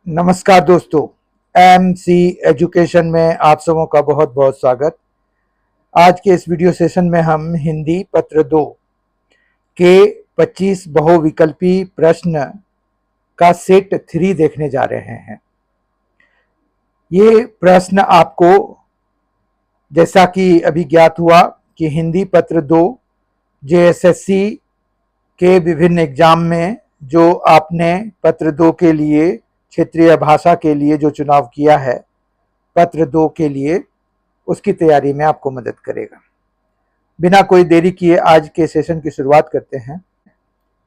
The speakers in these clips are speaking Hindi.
नमस्कार दोस्तों, एमसी एजुकेशन में आप सबों का बहुत बहुत स्वागत। आज के इस वीडियो सेशन में हम हिंदी पत्र 2 के 25 बहुविकल्पी प्रश्न का सेट 3 देखने जा रहे हैं। ये प्रश्न आपको, जैसा कि अभी ज्ञात हुआ कि हिंदी पत्र 2 जेएसएससी के विभिन्न एग्जाम में जो आपने पत्र 2 के लिए, क्षेत्रीय भाषा के लिए जो चुनाव किया है पत्र 2 के लिए, उसकी तैयारी में आपको मदद करेगा। बिना कोई देरी किए आज के सेशन की शुरुआत करते हैं।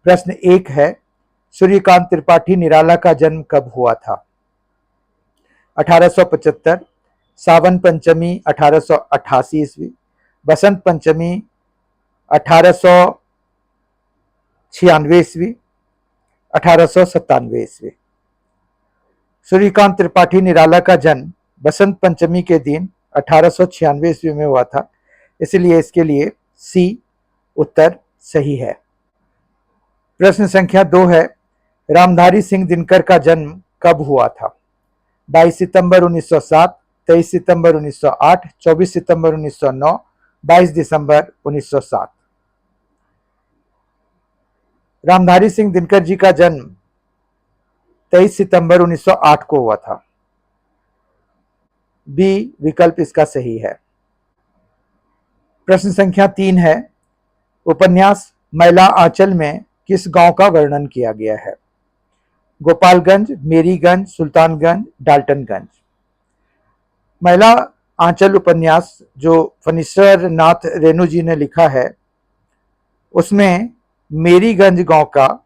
प्रश्न 1 है, सूर्यकांत त्रिपाठी निराला का जन्म कब हुआ था? 1875, सावन पंचमी 1888 ईस्वी, बसंत पंचमी 1896 ईस्वी, 1897 ईस्वी। सूर्यकांत त्रिपाठी निराला का जन्म बसंत पंचमी के दिन 1896 ईस्वी में हुआ था, इसलिए इसके लिए सी उत्तर सही है। प्रश्न संख्या 2 है, रामधारी सिंह दिनकर का जन्म कब हुआ था? 22 सितंबर 1907, 23 सितंबर 1908, 24 सितंबर 1909, 22 दिसंबर 1907। रामधारी सिंह दिनकर जी का जन्म 23 सितंबर 1908 को हुआ था। बी विकल्प इसका सही है। प्रश्न संख्या 3 है, उपन्यास मैला आंचल में किस गांव का वर्णन किया गया है? गोपालगंज, मेरीगंज, सुल्तानगंज, डाल्टनगंज। मैला आंचल उपन्यास जो फणीश्वर नाथ रेणु जी ने लिखा है, उसमें मेरीगंज गांव का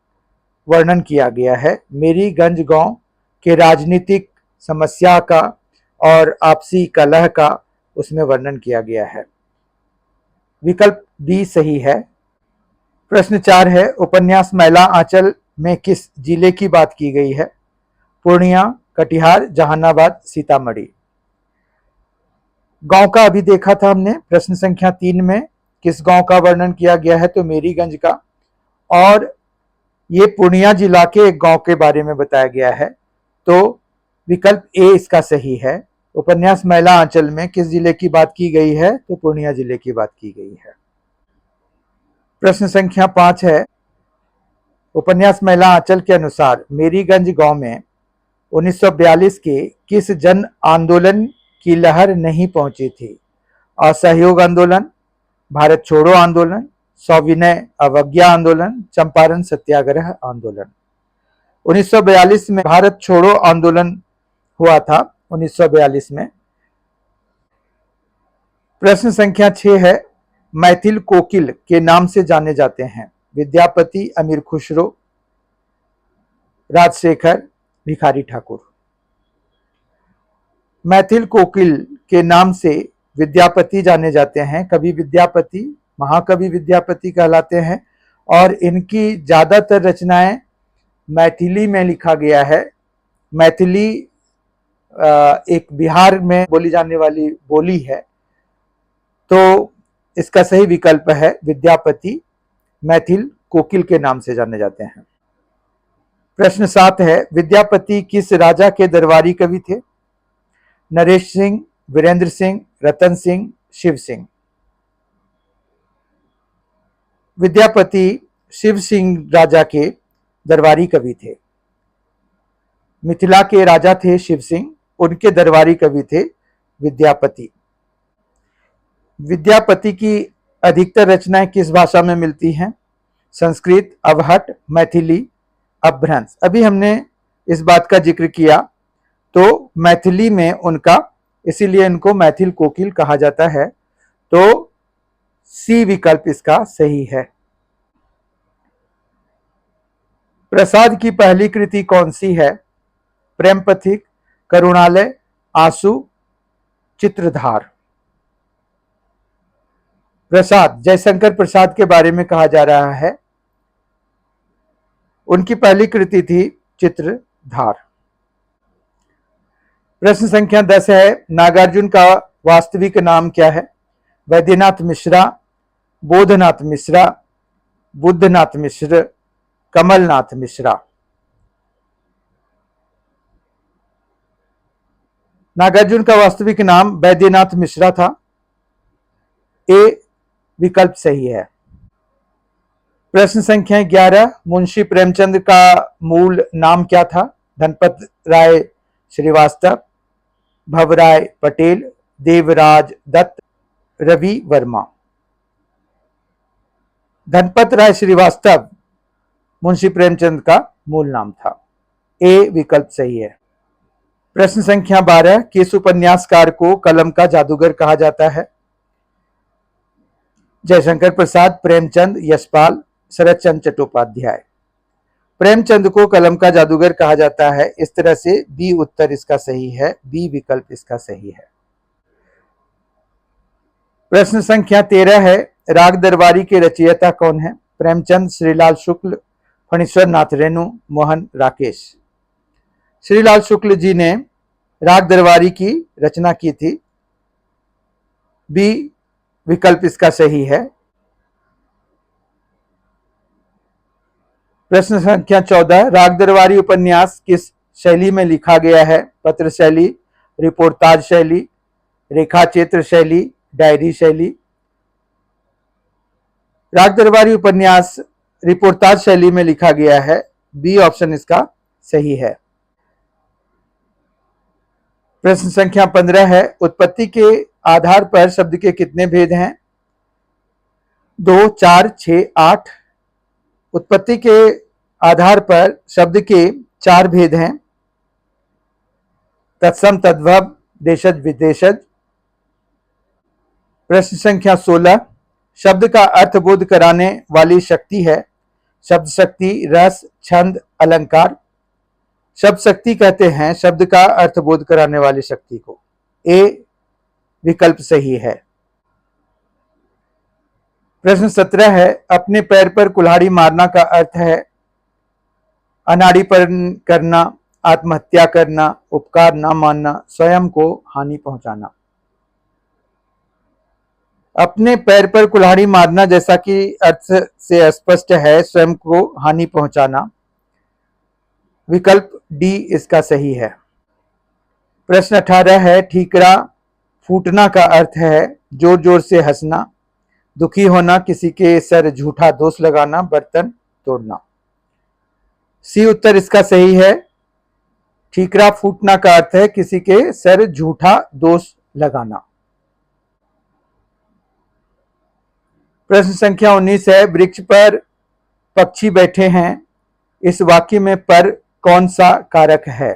वर्णन किया गया है। मेरीगंज गांव के राजनीतिक समस्या का और आपसी कलह का उसमें वर्णन किया गया है। विकल्प बी सही है। प्रश्न 4 है, उपन्यास मैला आंचल में किस जिले की बात की गई है? पूर्णिया, कटिहार, जहानाबाद, सीतामढ़ी। गांव का अभी देखा था हमने। प्रश्न संख्या 3 में किस गांव का वर्णन किया गया है? तो मेरीगंज का, और ये पूर्णिया जिला के एक गांव के बारे में बताया गया है, तो विकल्प ए इसका सही है। उपन्यास मैला आंचल में किस जिले की बात की गई है? तो पूर्णिया जिले की बात की गई है। प्रश्न संख्या 5 है, उपन्यास मैला आंचल के अनुसार मेरीगंज गांव में 1942 के किस जन आंदोलन की लहर नहीं पहुंची थी? असहयोग आंदोलन, भारत छोड़ो आंदोलन, सविनय अवज्ञा आंदोलन, चंपारण सत्याग्रह आंदोलन। 1942 में भारत छोड़ो आंदोलन हुआ था। 1942 में। प्रश्न संख्या 6 है, मैथिल कोकिल के नाम से जाने जाते हैं? विद्यापति, अमीर खुसरो, राजशेखर, भिखारी ठाकुर। मैथिल कोकिल के नाम से विद्यापति जाने जाते हैं। कवि विद्यापति, महाकवि विद्यापति कहलाते हैं, और इनकी ज्यादातर रचनाएं मैथिली में लिखा गया है। मैथिली एक बिहार में बोली जाने वाली बोली है, तो इसका सही विकल्प है विद्यापति मैथिल कोकिल के नाम से जाने जाते हैं। प्रश्न 7 है, विद्यापति किस राजा के दरबारी कवि थे? नरेश सिंह, वीरेंद्र सिंह, रतन सिंह, शिव सिंह। विद्यापति शिव सिंह राजा के दरबारी कवि थे। मिथिला के राजा थे शिव सिंह, उनके दरबारी कवि थे विद्यापति। विद्यापति की अधिकतर रचनाएं किस भाषा में मिलती हैं? संस्कृत, अवहट, मैथिली, अपभ्रंश। अभी हमने इस बात का जिक्र किया, तो मैथिली में उनका, इसीलिए इनको मैथिल कोकिल कहा जाता है, तो सी विकल्प इसका सही है। प्रसाद की पहली कृति कौन सी है? प्रेम पथिक, करुणालय, आंसू, चित्रधार। प्रसाद, जयशंकर प्रसाद के बारे में कहा जा रहा है, उनकी पहली कृति थी चित्रधार। प्रश्न संख्या 10 है, नागार्जुन का वास्तविक नाम क्या है? वैद्यनाथ मिश्रा, बोधनाथ मिश्रा, बुद्धनाथ मिश्र, कमलनाथ मिश्रा। नागार्जुन का वास्तविक नाम बैद्यनाथ मिश्रा था। ए विकल्प सही है। प्रश्न संख्या 11, मुंशी प्रेमचंद का मूल नाम क्या था? धनपत राय श्रीवास्तव, भवराय पटेल, देवराज दत्त, रवि वर्मा। धनपत राय श्रीवास्तव मुंशी प्रेमचंद का मूल नाम था। ए विकल्प सही है। प्रश्न संख्या 12, किस उपन्यासकार को कलम का जादूगर कहा जाता है? जयशंकर प्रसाद, प्रेमचंद, यशपाल, शरद चंद्र चट्टोपाध्याय। प्रेमचंद को कलम का जादूगर कहा जाता है। इस तरह से बी उत्तर इसका सही है, बी विकल्प इसका सही है। प्रश्न संख्या 13 है, राग दरबारी के रचयिता कौन है? प्रेमचंद, श्रीलाल शुक्ल, फणीश्वर नाथ रेणु, मोहन राकेश। श्रीलाल शुक्ल जी ने राग दरबारी की रचना की थी। बी विकल्प इसका सही है। प्रश्न संख्या 14, राग दरबारी उपन्यास किस शैली में लिखा गया है? पत्र शैली, रिपोर्टाज शैली, रेखा चित्र शैली, डायरी शैली। राग दरबारी उपन्यास रिपोर्टाज शैली में लिखा गया है। बी ऑप्शन इसका सही है। प्रश्न संख्या 15 है, उत्पत्ति के आधार पर शब्द के कितने भेद हैं? 2, 4, 6, 8। उत्पत्ति के आधार पर शब्द के 4 भेद हैं। तत्सम, तद्भव, देशज, विदेशज। प्रश्न संख्या 16, शब्द का अर्थबोध कराने वाली शक्ति है? शब्द शक्ति, रस, छंद, अलंकार। शब्द शक्ति कहते हैं शब्द का अर्थबोध कराने वाली शक्ति को। ए विकल्प सही है। प्रश्न 17 है, अपने पैर पर कुल्हाड़ी मारना का अर्थ है? अनाड़ीपन करना, आत्महत्या करना, उपकार न मानना, स्वयं को हानि पहुंचाना। अपने पैर पर कुल्हाड़ी मारना जैसा कि अर्थ से स्पष्ट है, स्वयं को हानि पहुंचाना। विकल्प डी इसका सही है। प्रश्न 18 है, ठीकरा फूटना का अर्थ है? जोर जोर से हंसना, दुखी होना, किसी के सर झूठा दोष लगाना, बर्तन तोड़ना। सी उत्तर इसका सही है। ठीकरा फूटना का अर्थ है किसी के सर झूठा दोष लगाना। प्रश्न संख्या 19 है, वृक्ष पर पक्षी बैठे हैं। इस वाक्य में पर कौन सा कारक है?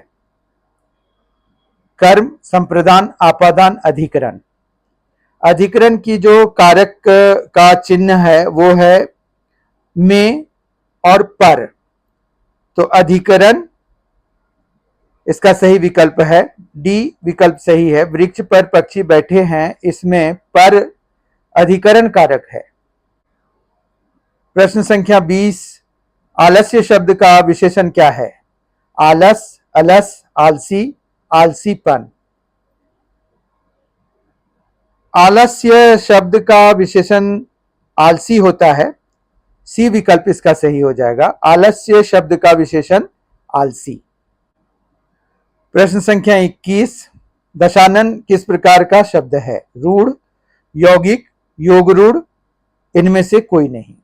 कर्म, संप्रदान, आपादान, अधिकरण। अधिकरण की जो कारक का चिन्ह है वो है में और पर, तो अधिकरण इसका सही विकल्प है। डी विकल्प सही है। वृक्ष पर पक्षी बैठे हैं, इसमें पर अधिकरण कारक है। प्रश्न संख्या 20, आलस्य शब्द का विशेषण क्या है? आलस, अलस, आलसी, आलसीपन। आलस्य शब्द का विशेषण आलसी होता है। सी विकल्प इसका सही हो जाएगा। आलस्य शब्द का विशेषण आलसी। प्रश्न संख्या 21, दशानन किस प्रकार का शब्द है? रूढ़, यौगिक, योग रूढ़, इनमें से कोई नहीं।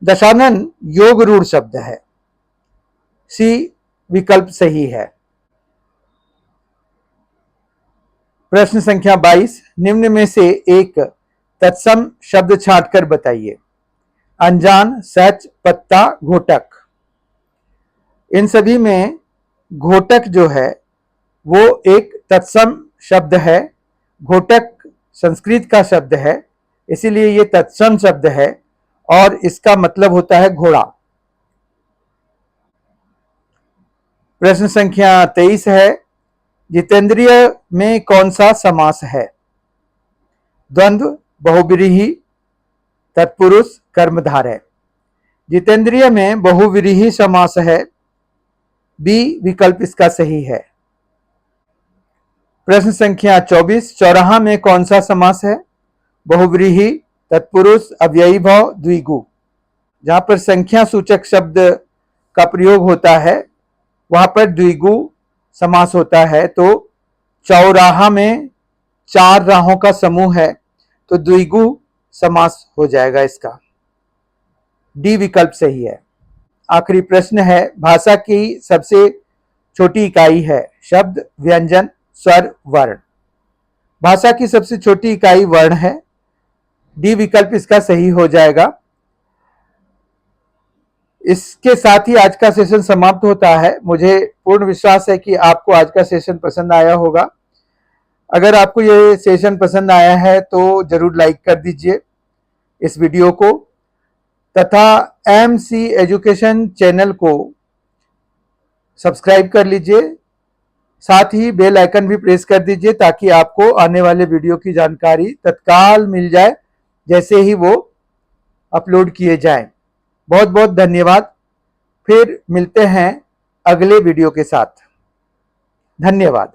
दशानन योग रूढ़ शब्द है। सी विकल्प सही है। प्रश्न संख्या 22, निम्न में से एक तत्सम शब्द छांटकर बताइए। अनजान, सच, पत्ता, घोटक। इन सभी में घोटक जो है वो एक तत्सम शब्द है। घोटक संस्कृत का शब्द है, इसीलिए ये तत्सम शब्द है और इसका मतलब होता है घोड़ा। प्रश्न संख्या 23 है, जितेंद्रिय में कौन सा समास है? द्वंद्व, बहुव्रीहि, तत्पुरुष, कर्मधारय। जितेंद्रिय में बहुव्रीहि समास है। बी विकल्प इसका सही है। प्रश्न संख्या 24, चौराहा में कौन सा समास है? बहुव्रीहि, तत्पुरुष, अव्ययी भाव, द्विगु। जहां पर संख्या सूचक शब्द का प्रयोग होता है वहां पर द्विगु समास होता है तो चौराहा में 4 राहों का समूह है तो द्विगु समास हो जाएगा। इसका डी विकल्प सही है। आखिरी प्रश्न है, भाषा की सबसे छोटी इकाई है शब्द, व्यंजन, स्वर, वर्ण। भाषा की सबसे छोटी इकाई वर्ण है। डी विकल्प इसका सही हो जाएगा। इसके साथ ही आज का सेशन समाप्त होता है। मुझे पूर्ण विश्वास है कि आपको आज का सेशन पसंद आया होगा। अगर आपको ये सेशन पसंद आया है तो जरूर लाइक कर दीजिए इस वीडियो को तथा MC एजुकेशन चैनल को सब्सक्राइब कर लीजिए। साथ ही बेल आइकन भी प्रेस कर दीजिए ताकि आपको आने वाले वीडियो की जानकारी तत्काल मिल जाए जैसे ही वो अपलोड किए जाएं। बहुत बहुत धन्यवाद। फिर मिलते हैं अगले वीडियो के साथ। धन्यवाद।